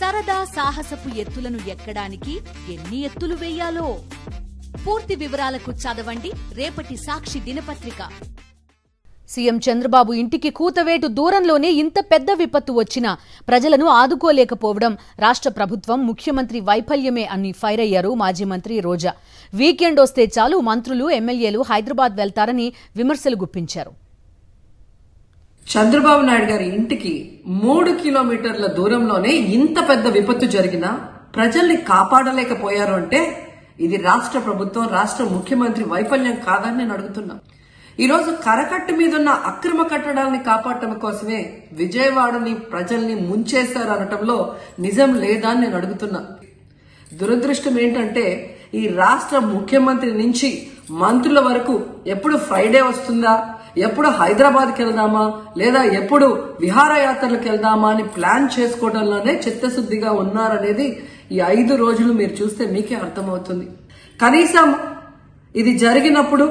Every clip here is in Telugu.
సరదా సాహసపు ఎత్తులను ఎక్కడానికి ఎన్ని ఎత్తులు వేయాలో పూర్తి వివరాలకు చదవండి రేపటి సాక్షి దినపత్రిక. సీఎం చంద్రబాబు ఇంటికి కూతవేటు దూరంలోనే ఇంత పెద్ద విపత్తు వచ్చినా ప్రజలను ఆదుకోలేకపోవడం రాష్ట్ర ప్రభుత్వం ముఖ్యమంత్రి వైఫల్యమే అని ఫైర్ అయ్యారు మాజీ మంత్రి రోజా. వీకెండ్ వస్తే చాలు మంత్రులు ఎమ్మెల్యేలు హైదరాబాద్ వెళ్తారని విమర్శలు గుప్పించారు. చంద్రబాబు నాయుడు గారి ఇంటికి 3 కిలోమీటర్ల దూరంలోనే ఇంత పెద్ద విపత్తు జరిగినా ప్రజల్ని కాపాడలేకపోయారు అంటే ఇది రాష్ట్ర ప్రభుత్వం, రాష్ట్ర ముఖ్యమంత్రి వైఫల్యం కాదని నేను అడుగుతున్నా. ఈరోజు కరకట్టు మీదున్న అక్రమ కట్టడాలని కాపాడటం కోసమే విజయవాడని ప్రజల్ని ముంచేశారు అనటంలో నిజం లేదా అని నేను అడుగుతున్నా. దురదృష్టం ఏంటంటే ఈ రాష్ట్ర ముఖ్యమంత్రి నుంచి మంత్రుల వరకు ఎప్పుడు ఫ్రైడే వస్తుందా, ఎప్పుడు హైదరాబాద్కి వెళ్దామా, లేదా ఎప్పుడు విహారయాత్రలకు వెళ్దామా అని ప్లాన్ చేసుకోవడంలోనే చిత్తశుద్ధిగా ఉన్నారనేది ఈ 5 రోజులు మీరు చూస్తే మీకే అర్థమవుతుంది. కనీసం ఇది జరిగినప్పుడు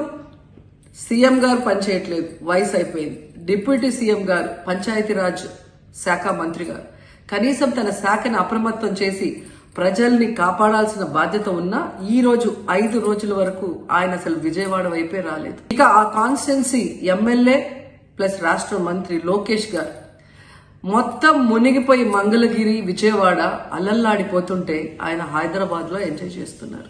సీఎం గారు పనిచేయట్లేదు, వయసు అయిపోయింది. డిప్యూటీ సీఎం గారు, పంచాయతీరాజ్ శాఖ మంత్రి గారు కనీసం తన శాఖను అప్రమత్తం చేసి ప్రజల్ని కాపాడాల్సిన బాధ్యత ఉన్నా ఈ రోజు 5 రోజుల వరకు ఆయన అసలు విజయవాడ వైపే రాలేదు. ఇక ఆ కాన్స్టిట్యున్సీ ఎమ్మెల్యే ప్లస్ రాష్ట్ర మంత్రి లోకేష్ గారు మొత్తం మునిగిపోయి మంగళగిరి, విజయవాడ అలల్లాడిపోతుంటే ఆయన హైదరాబాద్ లో ఎంజాయ్ చేస్తున్నారు.